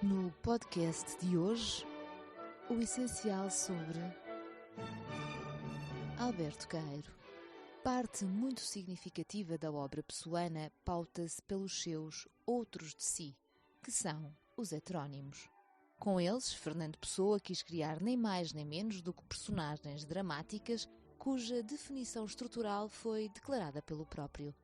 No podcast de hoje, o essencial sobre Alberto Caeiro. Parte muito significativa da obra pessoana pauta-se pelos seus outros de si, que são os heterónimos. Com eles, Fernando Pessoa quis criar nem mais nem menos do que personagens dramáticas cuja definição estrutural foi declarada pelo próprio.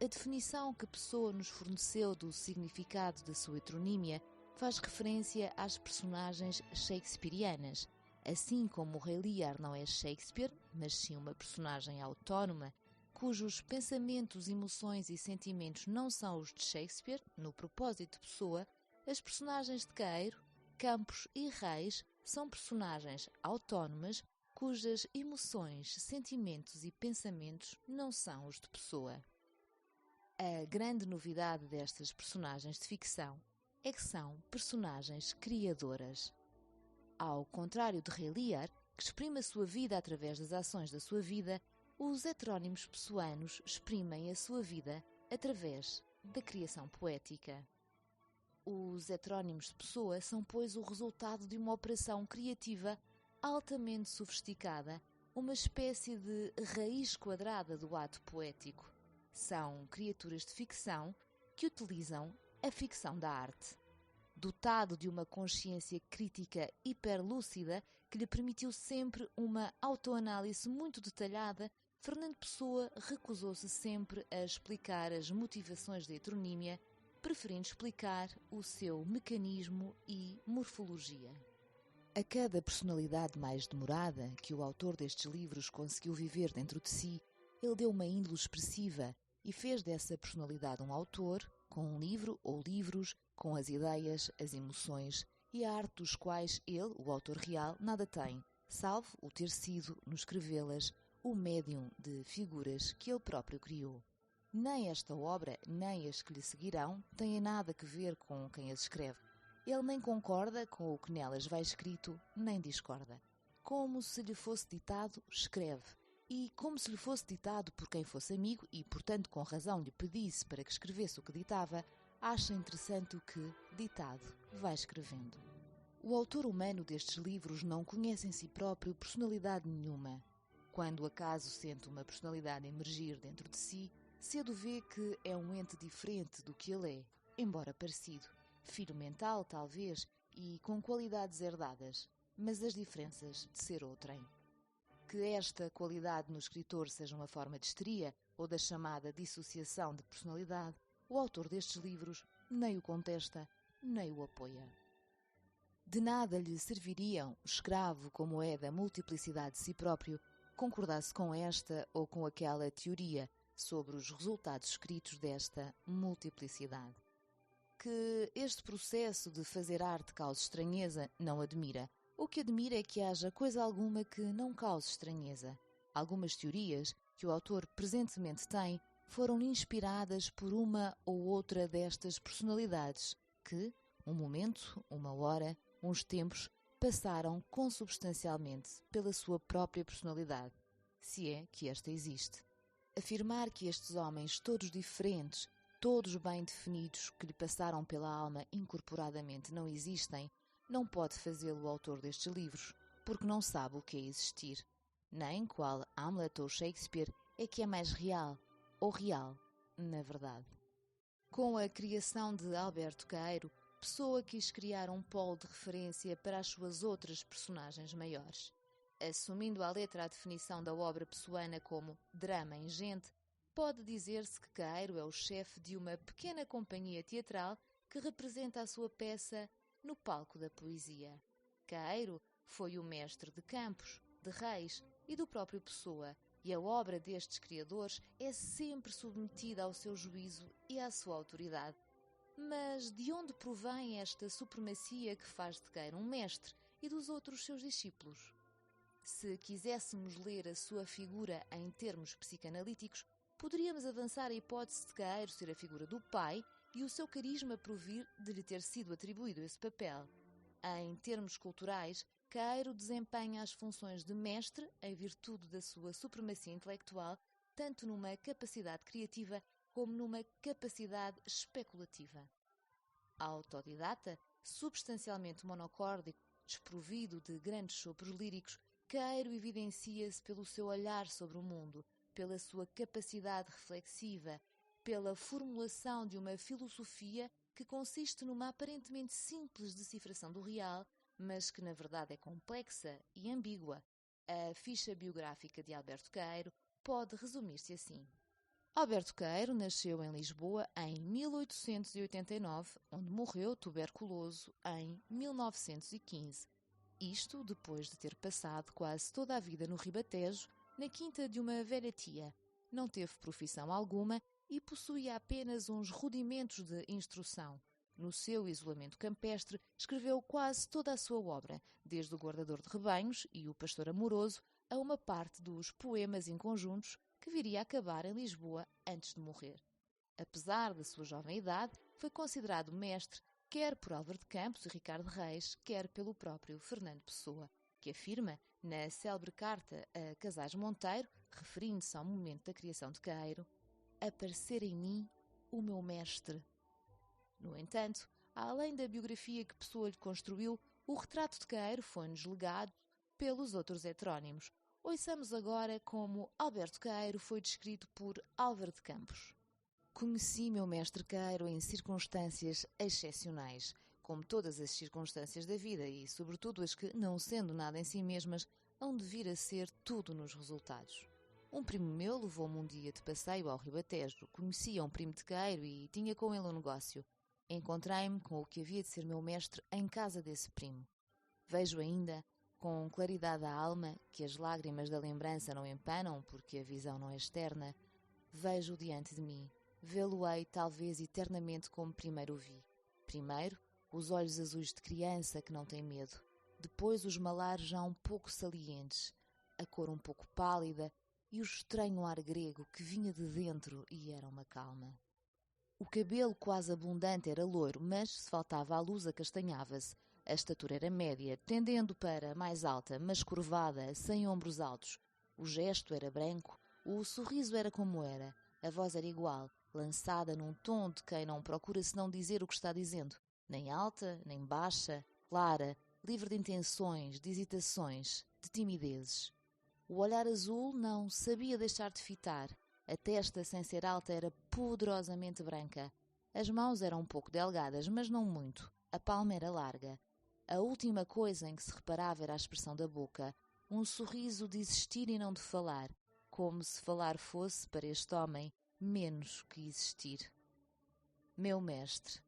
A definição que Pessoa nos forneceu do significado da sua heteronímia faz referência às personagens shakespearianas, assim como o Rei Lear não é Shakespeare, mas sim uma personagem autónoma, cujos pensamentos, emoções e sentimentos não são os de Shakespeare, no propósito de Pessoa, as personagens de Caeiro, Campos e Reis são personagens autónomas cujas emoções, sentimentos e pensamentos não são os de Pessoa. A grande novidade destas personagens de ficção é que são personagens criadoras. Ao contrário de Rei Lear, que exprime a sua vida através das ações da sua vida, os heterónimos pessoanos exprimem a sua vida através da criação poética. Os heterónimos de Pessoa são, pois, o resultado de uma operação criativa altamente sofisticada, uma espécie de raiz quadrada do ato poético. São criaturas de ficção que utilizam a ficção da arte. Dotado de uma consciência crítica hiperlúcida que lhe permitiu sempre uma autoanálise muito detalhada, Fernando Pessoa recusou-se sempre a explicar as motivações da heteronímia, preferindo explicar o seu mecanismo e morfologia. A cada personalidade mais demorada que o autor destes livros conseguiu viver dentro de si, ele deu uma índole expressiva e fez dessa personalidade um autor, com um livro ou livros, com as ideias, as emoções e a arte dos quais ele, o autor real, nada tem, salvo o ter sido, no escrevê-las, o médium de figuras que ele próprio criou. Nem esta obra, nem as que lhe seguirão, têm nada a ver com quem as escreve. Ele nem concorda com o que nelas vai escrito, nem discorda. Como se lhe fosse ditado, escreve. E como se lhe fosse ditado por quem fosse amigo e, portanto, com razão lhe pedisse para que escrevesse o que ditava, acha interessante o que, ditado, vai escrevendo. O autor humano destes livros não conhece em si próprio personalidade nenhuma. Quando acaso sente uma personalidade emergir dentro de si, cedo vê que é um ente diferente do que ele é, embora parecido, filho mental, talvez, e com qualidades herdadas, mas as diferenças de ser outrem. Que esta qualidade no escritor seja uma forma de histeria ou da chamada dissociação de personalidade, o autor destes livros nem o contesta, nem o apoia. De nada lhe serviriam, escravo como é da multiplicidade de si próprio, concordar-se com esta ou com aquela teoria sobre os resultados escritos desta multiplicidade. Que este processo de fazer arte cause estranheza não admira. O que admira é que haja coisa alguma que não cause estranheza. Algumas teorias que o autor presentemente tem foram inspiradas por uma ou outra destas personalidades que, um momento, uma hora, uns tempos, passaram consubstancialmente pela sua própria personalidade, se é que esta existe. Afirmar que estes homens, todos diferentes, todos bem definidos, que lhe passaram pela alma incorporadamente, não existem, não pode fazê-lo o autor destes livros, porque não sabe o que é existir, nem qual Hamlet ou Shakespeare é que é mais real, ou real, na verdade. Com a criação de Alberto Caeiro, Pessoa quis criar um polo de referência para as suas outras personagens maiores. Assumindo à letra a definição da obra pessoana como drama ingente, pode dizer-se que Caeiro é o chefe de uma pequena companhia teatral que representa a sua peça no palco da poesia. Caeiro foi o mestre de Campos, de Reis e do próprio Pessoa, e a obra destes criadores é sempre submetida ao seu juízo e à sua autoridade. Mas de onde provém esta supremacia que faz de Caeiro um mestre e dos outros seus discípulos? Se quiséssemos ler a sua figura em termos psicanalíticos, poderíamos avançar a hipótese de Caeiro ser a figura do pai e o seu carisma provir de lhe ter sido atribuído esse papel. Em termos culturais, Caeiro desempenha as funções de mestre em virtude da sua supremacia intelectual, tanto numa capacidade criativa como numa capacidade especulativa. Autodidata, substancialmente monocórdico, desprovido de grandes sopros líricos, Queiro evidencia-se pelo seu olhar sobre o mundo, pela sua capacidade reflexiva, pela formulação de uma filosofia que consiste numa aparentemente simples decifração do real, mas que na verdade é complexa e ambígua. A ficha biográfica de Alberto Queiro pode resumir-se assim. Alberto Queiro nasceu em Lisboa em 1889, onde morreu tuberculoso em 1915. Isto depois de ter passado quase toda a vida no Ribatejo, na quinta de uma velha tia. Não teve profissão alguma e possuía apenas uns rudimentos de instrução. No seu isolamento campestre, escreveu quase toda a sua obra, desde o Guardador de Rebanhos e o Pastor Amoroso, a uma parte dos poemas inconjuntos que viria a acabar em Lisboa antes de morrer. Apesar da sua jovem idade, foi considerado mestre quer por Álvaro de Campos e Ricardo Reis, quer pelo próprio Fernando Pessoa, que afirma, na célebre carta a Casais Monteiro, referindo-se ao momento da criação de Queiro, aparecer em mim o meu mestre. No entanto, além da biografia que Pessoa lhe construiu, o retrato de Queiro foi-nos legado pelos outros heterónimos. Ouçamos agora como Alberto Queiro foi descrito por Álvaro de Campos. Conheci meu mestre Queiro em circunstâncias excepcionais, como todas as circunstâncias da vida e, sobretudo, as que, não sendo nada em si mesmas, hão de vir a ser tudo nos resultados. Um primo meu levou-me um dia de passeio ao Ribatejo. Conhecia um primo de Queiro e tinha com ele um negócio. Encontrei-me com o que havia de ser meu mestre em casa desse primo. Vejo ainda, com claridade a alma, que as lágrimas da lembrança não empanam, porque a visão não é externa, vejo-o diante de mim. Vê-lo-ei talvez eternamente como primeiro o vi. Primeiro, os olhos azuis de criança que não tem medo. Depois os malares já um pouco salientes, a cor um pouco pálida e o estranho ar grego que vinha de dentro e era uma calma. O cabelo quase abundante era loiro, mas se faltava a luz acastanhava-se. A estatura era média, tendendo para mais alta, mas curvada, sem ombros altos. O gesto era branco, o sorriso era como era, a voz era igual, lançada num tom de quem não procura senão dizer o que está dizendo. Nem alta, nem baixa, clara, livre de intenções, de hesitações, de timidezes. O olhar azul não sabia deixar de fitar. A testa, sem ser alta, era poderosamente branca. As mãos eram um pouco delgadas, mas não muito. A palma era larga. A última coisa em que se reparava era a expressão da boca, um sorriso de existir e não de falar, como se falar fosse, para este homem, menos que existir. Meu mestre.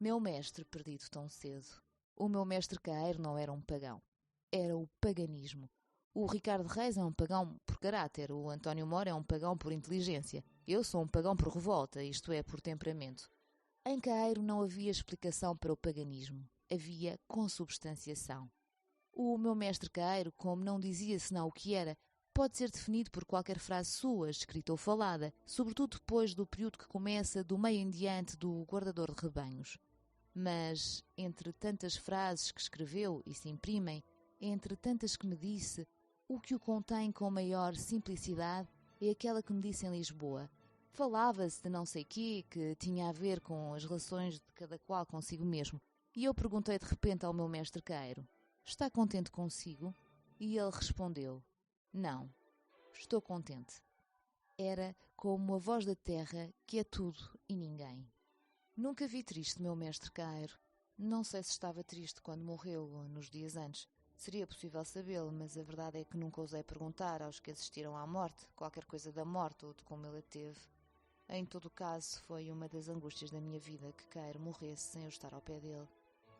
Meu mestre perdido tão cedo. O meu mestre Queiro não era um pagão. Era o paganismo. O Ricardo Reis é um pagão por caráter, o António Mora é um pagão por inteligência. Eu sou um pagão por revolta, isto é, por temperamento. Em Queiro não havia explicação para o paganismo. Havia consubstanciação. O meu mestre Queiro, como não dizia senão o que era, pode ser definido por qualquer frase sua, escrita ou falada, sobretudo depois do período que começa do meio em diante do Guardador de Rebanhos. Mas, entre tantas frases que escreveu e se imprimem, entre tantas que me disse, o que o contém com maior simplicidade é aquela que me disse em Lisboa. Falava-se de não sei quê, que tinha a ver com as relações de cada qual consigo mesmo. E eu perguntei de repente ao meu mestre Queiro, está contente consigo? E ele respondeu, não, estou contente. Era como a voz da terra que é tudo e ninguém. Nunca vi triste meu mestre Queiro. Não sei se estava triste quando morreu ou nos dias antes. Seria possível sabê-lo, mas a verdade é que nunca ousei perguntar aos que assistiram à morte, qualquer coisa da morte ou de como ele a teve. Em todo o caso, foi uma das angústias da minha vida que Queiro morresse sem eu estar ao pé dele.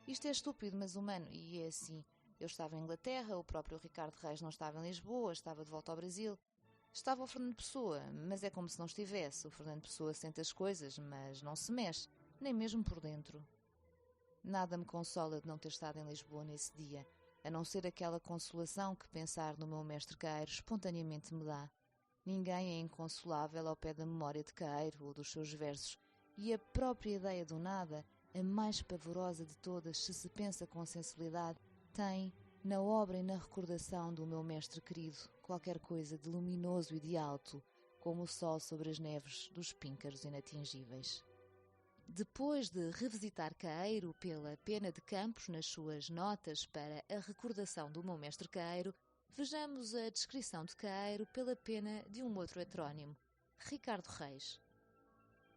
Isto é estúpido, mas humano, e é assim. Eu estava em Inglaterra, o próprio Ricardo Reis não estava em Lisboa, estava de volta ao Brasil. Estava o Fernando Pessoa, mas é como se não estivesse. O Fernando Pessoa sente as coisas, mas não se mexe, nem mesmo por dentro. Nada me consola de não ter estado em Lisboa nesse dia, a não ser aquela consolação que pensar no meu mestre Queiro espontaneamente me dá. Ninguém é inconsolável ao pé da memória de Queiro ou dos seus versos, e a própria ideia do nada, a mais pavorosa de todas, se pensa com sensibilidade, tem, na obra e na recordação do meu mestre querido, qualquer coisa de luminoso e de alto, como o sol sobre as neves dos píncaros inatingíveis. Depois de revisitar Caeiro pela Pena de Campos nas suas notas para a recordação do meu mestre Caeiro, vejamos a descrição de Caeiro pela pena de um outro heterónimo, Ricardo Reis.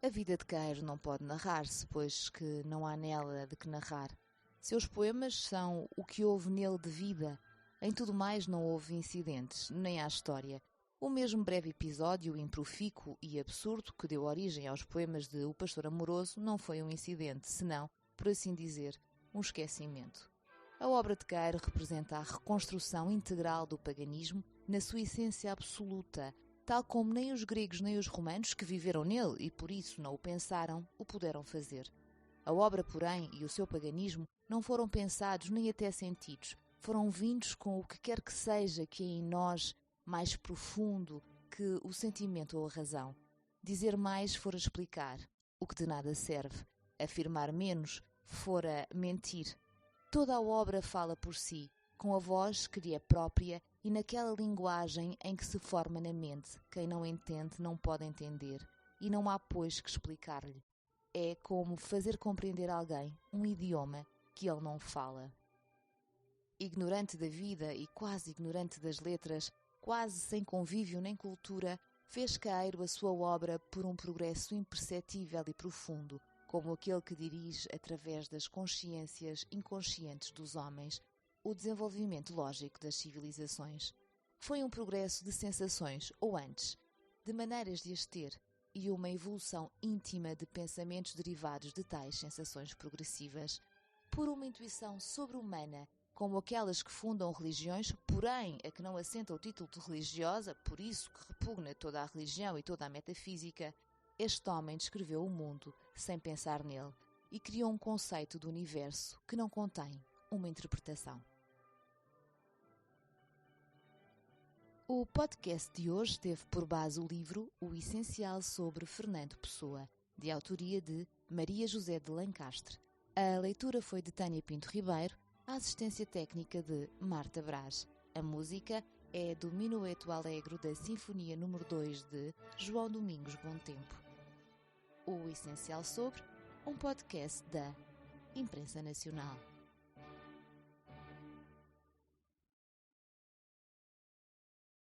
A vida de Caeiro não pode narrar-se, pois que não há nela de que narrar. Seus poemas são o que houve nele de vida. Em tudo mais não houve incidentes, nem há história. O mesmo breve episódio improfícuo e absurdo que deu origem aos poemas de O Pastor Amoroso não foi um incidente, senão, por assim dizer, um esquecimento. A obra de Caeiro representa a reconstrução integral do paganismo na sua essência absoluta, tal como nem os gregos nem os romanos, que viveram nele e por isso não o pensaram, o puderam fazer. A obra, porém, e o seu paganismo não foram pensados nem até sentidos, foram vindos com o que quer que seja que é em nós mais profundo que o sentimento ou a razão. Dizer mais fora explicar, o que de nada serve. Afirmar menos fora mentir. Toda a obra fala por si, com a voz que lhe é própria e naquela linguagem em que se forma na mente. Quem não entende não pode entender, e não há, pois, que explicar-lhe. É como fazer compreender a alguém um idioma que ele não fala. Ignorante da vida e quase ignorante das letras, quase sem convívio nem cultura, fez Caeiro a sua obra por um progresso imperceptível e profundo, como aquele que dirige, através das consciências inconscientes dos homens, o desenvolvimento lógico das civilizações. Foi um progresso de sensações, ou antes, de maneiras de as ter, e uma evolução íntima de pensamentos derivados de tais sensações progressivas, por uma intuição sobre-humana, como aquelas que fundam religiões, porém a que não assenta o título de religiosa, por isso que repugna toda a religião e toda a metafísica, este homem descreveu o mundo sem pensar nele e criou um conceito do universo que não contém uma interpretação. O podcast de hoje teve por base o livro O Essencial sobre Fernando Pessoa, de autoria de Maria José de Lencastre. A leitura foi de Tânia Pinto Ribeiro, a assistência técnica de Marta Brás. A música é do Minueto Alegro da Sinfonia número 2 de João Domingos Bom Tempo. O Essencial sobre, um podcast da Imprensa Nacional.